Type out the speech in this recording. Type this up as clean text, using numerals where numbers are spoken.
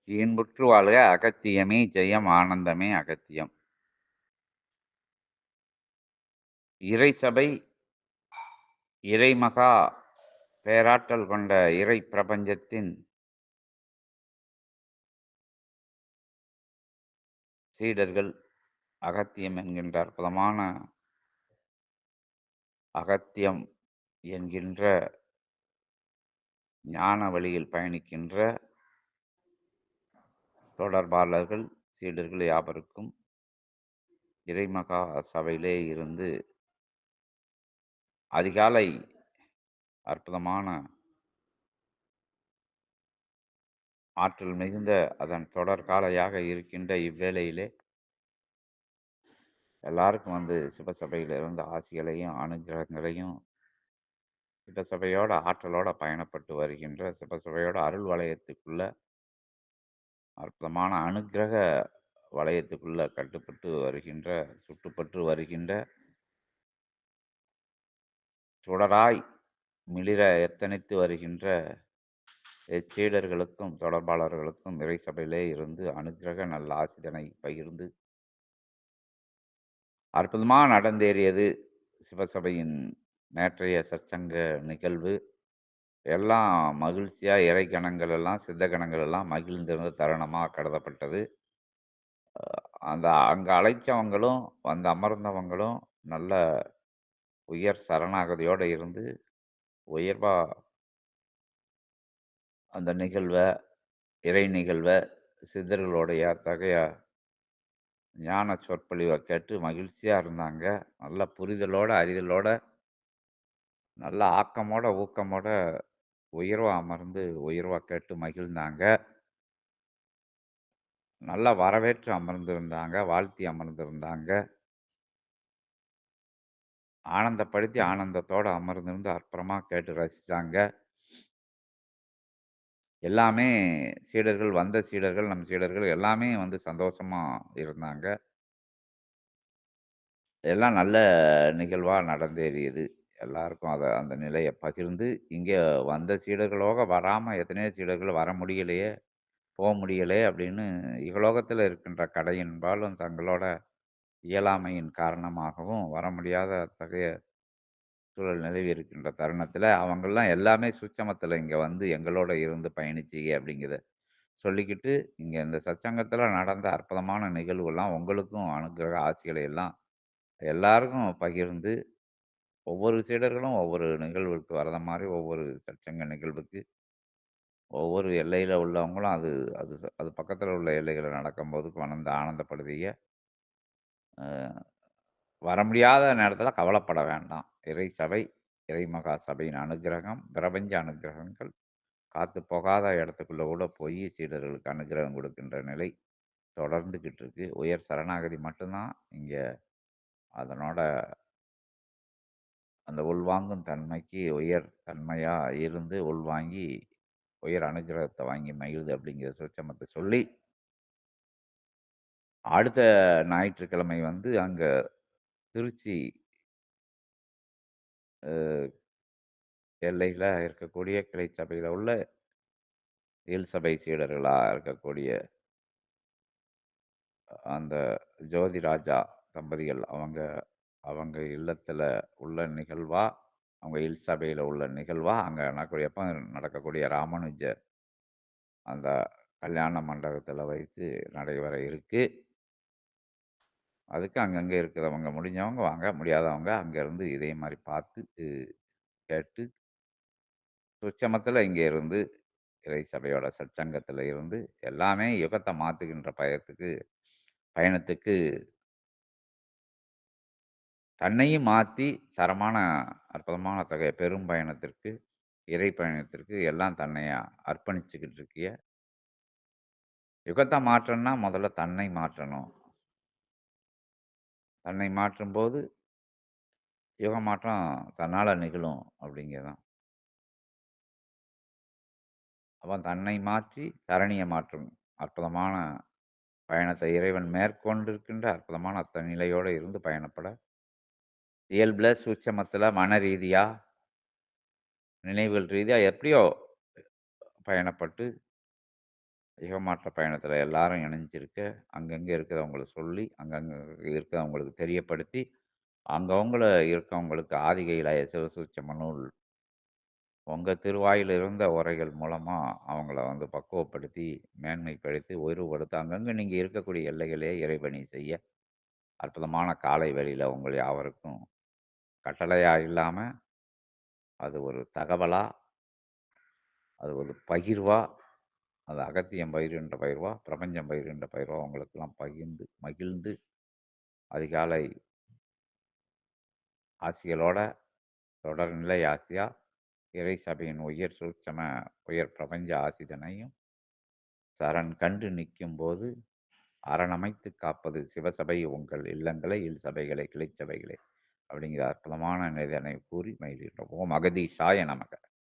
இன்புற்று வாழ்க அகத்தியமே ஜெயம் ஆனந்தமே அகத்தியம். இறைசபை இறைமகா பேராற்றல் கொண்ட இறை பிரபஞ்சத்தின் சீடர்கள் அகத்தியம் என்கின்ற அற்புதமான அகத்தியம் என்கின்ற ஞான வழியில் பயணிக்கின்ற தொடர்பாளர்கள், சீடர்கள் யாவருக்கும் இறைமகா சபையிலே இருந்து அதிகாலை அற்புதமான ஆற்றல் மிகுந்த அதன் தொடர்காலையாக இருக்கின்ற இவ்வேளையிலே எல்லாருக்கும் சிவசபையில இருந்து ஆசிகளையும், அனுக்கிரகங்களையும் சிவசபையோட ஆற்றலோட பயணப்பட்டு வருகின்ற, சிவசபையோட அருள் வலயத்துக்குள்ள அற்புதமான அனுக்கிரக வலயத்துக்குள்ள கட்டுப்பட்டு வருகின்ற, சுட்டுப்பட்டு வருகின்ற, சுடராய் மிளிர எத்தனித்து வருகின்ற சீடர்களுக்கும், தொடர்பாளர்களுக்கும் இறைசபையிலே இருந்து அனுக்கிரக நல்ல ஆசிதனை பகிர்ந்து அற்புதமா நடந்தேறியது சிவசபையின் நேற்றைய சற்சங்க நிகழ்வு. எல்லாம் மகிழ்ச்சியா இறைகணங்கள் எல்லாம், சித்த கணங்கள் எல்லாம் மகிழ்ந்திருந்த தருணமா கருதப்பட்டது. அந்த அங்க அழைச்சவங்களும், வந்து அமர்ந்தவங்களும் நல்ல உயர் சரணாகதியோட இருந்து, உயர்வா அந்த நிகழ்வ, இறை நிகழ்வ, சித்தர்களுடைய அத்தகைய ஞான சொற்பொழிவ கேட்டு மகிழ்ச்சியா இருந்தாங்க. நல்ல புரிதலோட, அறிதலோட, நல்ல ஆக்கமோட, ஊக்கமோட உயர்வா அமர்ந்து, உயர்வா கேட்டு மகிழ்ந்தாங்க. நல்லா வரவேற்று அமர்ந்திருந்தாங்க. வாழ்த்தி அமர்ந்திருந்தாங்க. ஆனந்தப்படுத்தி ஆனந்தத்தோட அமர்ந்திருந்து அற்புதமா கேட்டு ரசிச்சாங்க. எல்லாமே சீடர்கள், வந்த சீடர்கள், நம் சீடர்கள் எல்லாமே சந்தோஷமா இருந்தாங்க. எல்லாம் நல்ல நிகழ்வா நடந்தேறியது. எல்லாருக்கும் அந்த நிலைய பகிர்ந்து, இங்க வந்த சீடர்களோக வராம எத்தனையோ சீடர்கள் வர முடியலையே, முடியலையே அப்படின்னு இகலோகத்தில இருக்கின்ற கடையின்பாலும் தங்களோட இயலாமையின் காரணமாகவும் வர முடியாத அத்தகைய சூழல் நிலவி இருக்கின்ற தருணத்தில, அவங்கலாம் எல்லாமே சூட்சமத்தில இங்க எங்களோட இருந்து பயணிச்சீங்க அப்படிங்கிறத சொல்லிக்கிட்டு, இங்க இந்த சத்சங்கத்தில நடந்த அற்புதமான நிகழ்வுலாம் உங்களுக்கும் அனுக்கிரக ஆசிகளை எல்லாம் எல்லாருக்கும் பகிர்ந்து, ஒவ்வொரு சீடர்களும் ஒவ்வொரு நிகழ்வுக்கு வரத மாரி ஒவ்வொரு சத்சங்க நிகழ்வுக்கு, ஒவ்வொரு எல்லையில உள்ளவங்களும் அது அது அது பக்கத்தில உள்ள எல்லைகள்ல நடக்கும்போது ஆனந்தப்படுவீங்க. அ வர முடியாத நேரத்தில கவலைப்பட வேண்டாம். இறை சபை, இறைமகா சபையின் அனுக்கிரகம், பிரபஞ்ச அனுக்கிரகங்கள் காத்து போகாத இடத்துக்குள்ள கூட போயி சீடர்களுக்கு அனுக்கிரகம் கொடுக்கின்ற நிலை தொடர்ந்துகிட்டு இருக்கு. உயர் சரணாகதி மட்டும் தான் இங்க அதனோட அந்த உள்வாங்கும் தன்மைக்கு உயர் தன்மையா இருந்து உள்வாங்கி, உயர் அனுக்கிரகத்த வாங்கி மகிழுது அப்படிங்கிற சூட்சமத்த சொல்லி, அடுத்த ஞாயிற்றுக்கிழமை அங்க திருச்சி அ எல்லையில இருக்கக்கூடிய கிளை சபையில உள்ள சபை சீடர்களா இருக்கக்கூடிய அந்த ஜோதிராஜா தம்பதிகள் அவங்க அவங்க இல்லத்துல உள்ள நிகழ்வா, அவங்க சபையில உள்ள நிகழ்வா, அங்க எப்ப நடக்கக்கூடிய ராமானுஜ அந்த கல்யாண மண்டபத்துல வைத்து நடைபெற இருக்கு. அதுக்கு அங்கங்க இருக்கிறவங்க முடிஞ்சவங்க வாங்க, முடியாதவங்க அங்கருந்து இதே மாரி பார்த்து, கேட்டு சுட்சமத்துல இங்க இருந்து இறை சபையோட சற்சங்கத்துல இருந்து எல்லாமே யுகத்த மாத்துகின்ற பயணத்துக்கு தன்னையும் மாத்தி தரமான, அற்புதமான அத்தகைய பெரும் பயணத்திற்கு, இறை பயணத்திற்கு எல்லாம் தன்னைய அர்ப்பணிச்சுக்கிட்டு இருக்கிய. யுகத்த மாற்றணும்னா முதல்ல தன்னை மாற்றணும். தன்னை மாற்றும்போது யுக மாற்றம் தன்னால நிகழும் அப்படிங்கிறது தான். அவன் தன்னை மாற்றி தரணிய மாற்றும் அற்புதமான பயணத்தை இறைவன் மேற்கொண்டிருக்கின்ற அற்புதமான நிலையோட இருந்து பயணப்பட, இயல்புல, சூட்சமத்துல, மன ரீதியா, நினைவுகள் ரீதியா எப்படியோ பயணப்பட்டு யுகமாற்ற பயணத்தில எல்லாரும் இணைஞ்சிருக்க, அங்கங்க இருக்கிறவங்கள சொல்லி, அங்கங்க இருக்கிறவங்களுக்கு தெரியப்படுத்தி, அங்கவங்கள இருக்கவங்களுக்கு ஆதிக இலாய சிவசூட்சம நூல் உங்க திருவாயில இருந்த உரைகள் மூலமா அவங்கள வந்து பக்குவப்படுத்தி, மேன்மைப்படுத்தி, உயர்வுபடுத்த அங்கங்க நீங்க இருக்கக்கூடிய எல்லைகளே இறைபணி செய்ய, அற்புதமான காலை வேளையில உங்கள் யாவருக்கும் கட்டளையா இல்லாம, அது ஒரு தகவலா, அது ஒரு பகிர்வா, அது அகத்தியம் பகிர்கின்ற பகிர்வா, பிரபஞ்சம் பகிர்கின்ற பகிர்வா உங்களுக்கெல்லாம் பகிர்ந்து, மகிழ்ந்து, அதிகாலை ஆசிகளோட தொடர்நிலை ஆசியா, இறை சபையின் உயர் சூட்சம உயர் பிரபஞ்ச ஆசிதனையும் சரண் கண்டு நிற்கும்போது அரணமைத்துக் காப்பது சிவசபை உங்கள் இல்லங்களை, இல்சபைகளை, கிளைச்சபைகளை அப்படிங்கிற அற்புதமான நிதனை கூறி மகிழ்கின்றோம். ஓம் அகதீஷாய நமக.